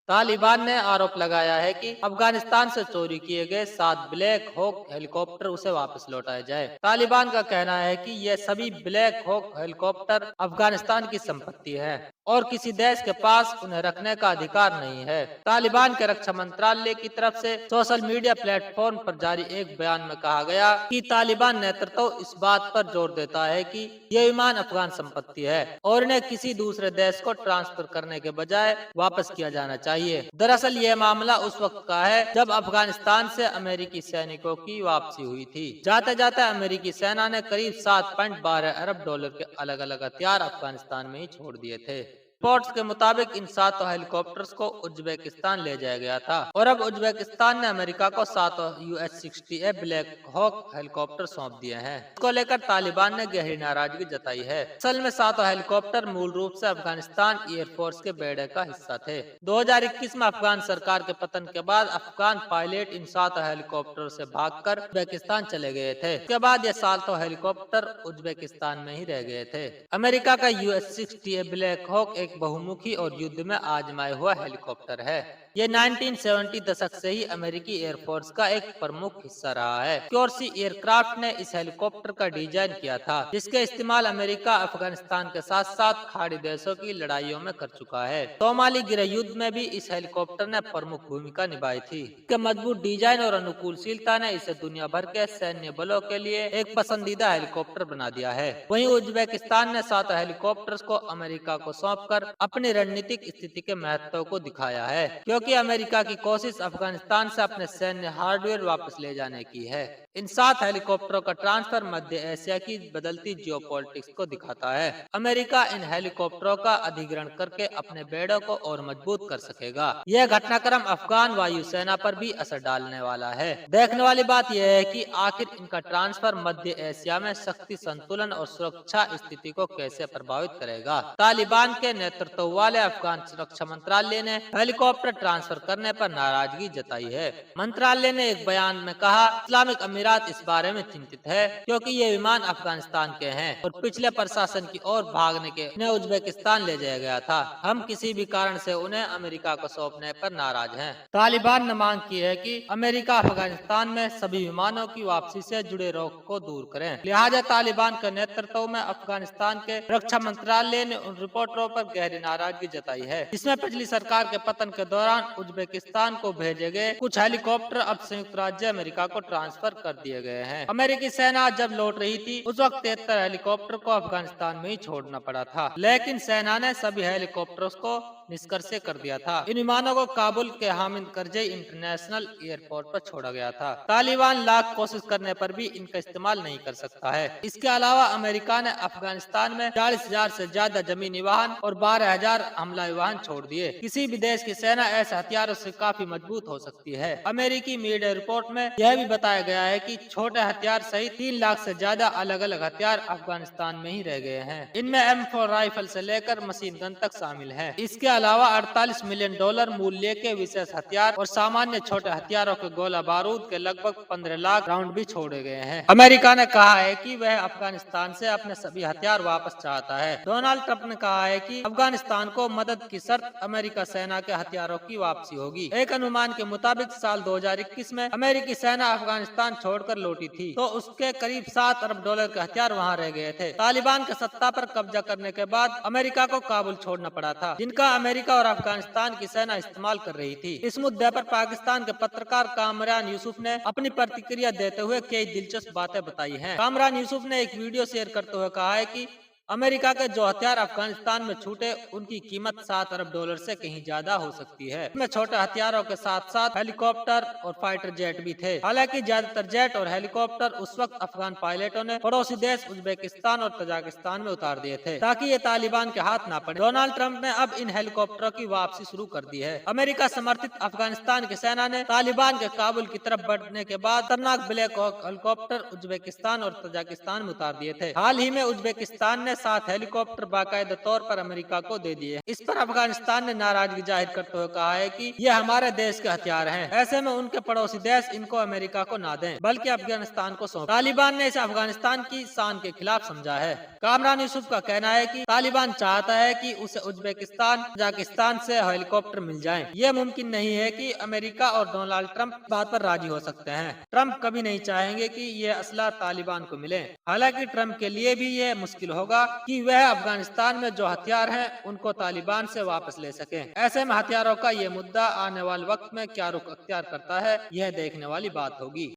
तालिबान ने आरोप लगाया है कि अफगानिस्तान से चोरी किए गए 7 ब्लैक हॉक हेलीकॉप्टर उसे वापस लौटाए जाए। तालिबान का कहना है कि ये सभी ब्लैक हॉक हेलीकॉप्टर अफगानिस्तान की संपत्ति है और किसी देश के पास उन्हें रखने का अधिकार नहीं है। तालिबान के रक्षा मंत्रालय की तरफ से सोशल मीडिया प्लेटफॉर्म पर जारी एक बयान में कहा गया कि तालिबान नेतृत्व इस बात पर जोर देता है कि ये विमान अफगान संपत्ति है और इन्हें किसी दूसरे देश को ट्रांसफर करने के बजाय वापस किया जाना चाहिए। दरअसल ये मामला उस वक्त का है जब अफगानिस्तान से अमेरिकी सैनिकों की वापसी हुई थी। जाते जाते अमेरिकी सेना ने करीब 7.12 अरब डॉलर के अलग अलग हथियार अफगानिस्तान में ही छोड़ दिए थे। रिपोर्ट्स के मुताबिक इन 7 हेलीकॉप्टर्स को उज्बेकिस्तान ले जाया गया था और अब उज्बेकिस्तान ने अमेरिका को 7 US-60A ब्लैक हॉक हेलीकॉप्टर सौंप दिए हैं। इसको लेकर तालिबान ने गहरी नाराजगी जताई है। असल में 7 हेलीकॉप्टर मूल रूप से अफगानिस्तान एयरफोर्स के बेड़े का हिस्सा थे। 2021 में अफगान सरकार के पतन के बाद अफगान पायलट इन 7 हेलीकॉप्टर से भागकर उज्बेकिस्तान चले गए थे। इसके बाद ये 7 हेलीकॉप्टर उज्बेकिस्तान में ही रह गए थे। अमेरिका का US-60A ब्लैक हॉक एक बहुमुखी और युद्ध में आजमाया हुआ हेलीकॉप्टर है। ये 1970 दशक से ही अमेरिकी एयरफोर्स का एक प्रमुख हिस्सा रहा है। क्योर्सी एयरक्राफ्ट ने इस हेलीकॉप्टर का डिजाइन किया था, जिसका इस्तेमाल अमेरिका अफगानिस्तान के साथ साथ खाड़ी देशों की लड़ाइयों में कर चुका है। सोमाली गृह युद्ध में भी इस हेलीकॉप्टर ने प्रमुख भूमिका निभाई थी। इसके मजबूत डिजाइन और अनुकूलशीलता ने इसे दुनिया भर के सैन्य बलों के लिए एक पसंदीदा हेलीकॉप्टर बना दिया है। वहीं उज्बेकिस्तान ने 7 हेलीकॉप्टर्स को अमेरिका को सौंपकर अपनी रणनीतिक स्थिति के महत्व को दिखाया है, क्योंकि अमेरिका की कोशिश अफगानिस्तान से अपने सैन्य हार्डवेयर वापस ले जाने की है। इन 7 हेलीकॉप्टरों का ट्रांसफर मध्य एशिया की बदलती जियोपॉलिटिक्स को दिखाता है। अमेरिका इन हेलीकॉप्टरों का अधिग्रहण करके अपने बेड़ों को और मजबूत कर सकेगा। यह घटनाक्रम अफगान वायुसेना पर भी असर डालने वाला है। देखने वाली बात यह है कि आखिर इनका ट्रांसफर मध्य एशिया में शक्ति संतुलन और सुरक्षा स्थिति को कैसे प्रभावित करेगा। तालिबान के नेतृत्व वाले अफगान रक्षा मंत्रालय ने हेलीकॉप्टर ट्रांसफर करने पर नाराजगी जताई है। मंत्रालय ने एक बयान में कहा, इस्लामिक अमीरात इस बारे में चिंतित है क्योंकि ये विमान अफगानिस्तान के हैं और पिछले प्रशासन की ओर भागने के उन्हें उज्बेकिस्तान ले जाया गया था। हम किसी भी कारण से उन्हें अमेरिका को सौंपने पर नाराज हैं। तालिबान ने मांग की है कि अमेरिका अफगानिस्तान में सभी विमानों की वापसी से जुड़े रोक को दूर करें। लिहाजा तालिबान के नेतृत्व में अफगानिस्तान के रक्षा मंत्रालय ने उन रिपोर्टरों पर गहरी नाराजगी जताई है, जिसमें पिछली सरकार के पतन के दौरान उज्बेकिस्तान को भेजे गए कुछ हेलीकॉप्टर अब संयुक्त राज्य अमेरिका को ट्रांसफर कर दिए गए हैं। अमेरिकी सेना जब लौट रही थी उस वक्त 73 हेलीकॉप्टर को अफगानिस्तान में ही छोड़ना पड़ा था, लेकिन सेना ने सभी हेलीकॉप्टरों को निष्कर्षे कर दिया था। इन विमानों को काबुल के हामिद करजई इंटरनेशनल एयरपोर्ट पर छोड़ा गया था। तालिबान लाख कोशिश करने पर भी इनका इस्तेमाल नहीं कर सकता है। इसके अलावा अमेरिका ने अफगानिस्तान में 40,000 से ज्यादा जमीनी वाहन और 12,000 हमला वाहन छोड़ दिए। किसी भी देश की सेना ऐसे हथियारों से काफी मजबूत हो सकती है। अमेरिकी मीडिया रिपोर्ट में यह भी बताया गया है कि छोटे हथियार सहित 3 लाख से ज्यादा अलग अलग हथियार अफगानिस्तान में ही रह गए हैं। इनमें M4 राइफल से लेकर मशीन गन तक शामिल है। इसके अलावा 48 मिलियन डॉलर मूल्य के विशेष हथियार और सामान्य छोटे हथियारों के गोला बारूद के लगभग 15 लाख राउंड भी छोड़े गए हैं। अमेरिका ने कहा है कि वह अफगानिस्तान से अपने सभी हथियार वापस चाहता है। डोनाल्ड ट्रंप ने कहा है कि अफगानिस्तान को मदद की शर्त अमेरिका सेना के हथियारों की वापसी होगी। एक अनुमान के मुताबिक साल 2021 में अमेरिकी सेना अफगानिस्तान छोड़कर लौटी थी तो उसके करीब 7 अरब डॉलर के हथियार वहाँ रह गए थे। तालिबान के सत्ता पर कब्जा करने के बाद अमेरिका को काबुल छोड़ना पड़ा था, जिनका अमेरिका और अफगानिस्तान की सेना इस्तेमाल कर रही थी। इस मुद्दे पर पाकिस्तान के पत्रकार कामरान यूसुफ ने अपनी प्रतिक्रिया देते हुए कई दिलचस्प बातें बताई हैं। कामरान यूसुफ ने एक वीडियो शेयर करते हुए कहा है कि अमेरिका के जो हथियार अफगानिस्तान में छूटे उनकी कीमत 7 अरब डॉलर से कहीं ज्यादा हो सकती है। इसमें छोटे हथियारों के साथ साथ हेलीकॉप्टर और फाइटर जेट भी थे। हालांकि ज्यादातर जेट और हेलीकॉप्टर उस वक्त अफगान पायलटों ने पड़ोसी देश उज्बेकिस्तान और तजाकिस्तान में उतार दिए थे ताकि ये तालिबान के हाथ ना पड़े। डोनाल्ड ट्रंप ने अब इन हेलीकॉप्टरों की वापसी शुरू कर दी है। अमेरिका समर्थित अफगानिस्तान की सेना ने तालिबान के काबुल की तरफ बढ़ने के बाद खतरनाक ब्लैक हॉक हेलीकॉप्टर उज्बेकिस्तान और तजाकिस्तान में उतार दिए थे। हाल ही में उज्बेकिस्तान ने ने 7 हेलीकॉप्टर बाकायदा तौर पर अमेरिका को दे दिए। इस पर अफगानिस्तान ने नाराजगी जाहिर करते हुए कहा है कि ये हमारे देश के हथियार हैं, ऐसे में उनके पड़ोसी देश इनको अमेरिका को ना दें बल्कि अफगानिस्तान को सौंपें। तालिबान ने इसे अफगानिस्तान की शान के खिलाफ समझा है। कामरान यूसुफ का कहना है कि तालिबान चाहता है कि उसे उज्बेकिस्तान, तजाकिस्तान से हेलीकॉप्टर मिल जाएं। यह मुमकिन नहीं है कि अमेरिका और डोनाल्ड ट्रंप बात पर राजी हो सकते हैं। ट्रंप कभी नहीं चाहेंगे कि यह असला तालिबान को मिले। हालांकि ट्रंप के लिए भी यह मुश्किल होगा कि वह अफगानिस्तान में जो हथियार हैं उनको तालिबान से वापस ले सके। ऐसे में हथियारों का यह मुद्दा आने वाले वक्त में क्या रुख अख्तियार करता है, यह देखने वाली बात होगी।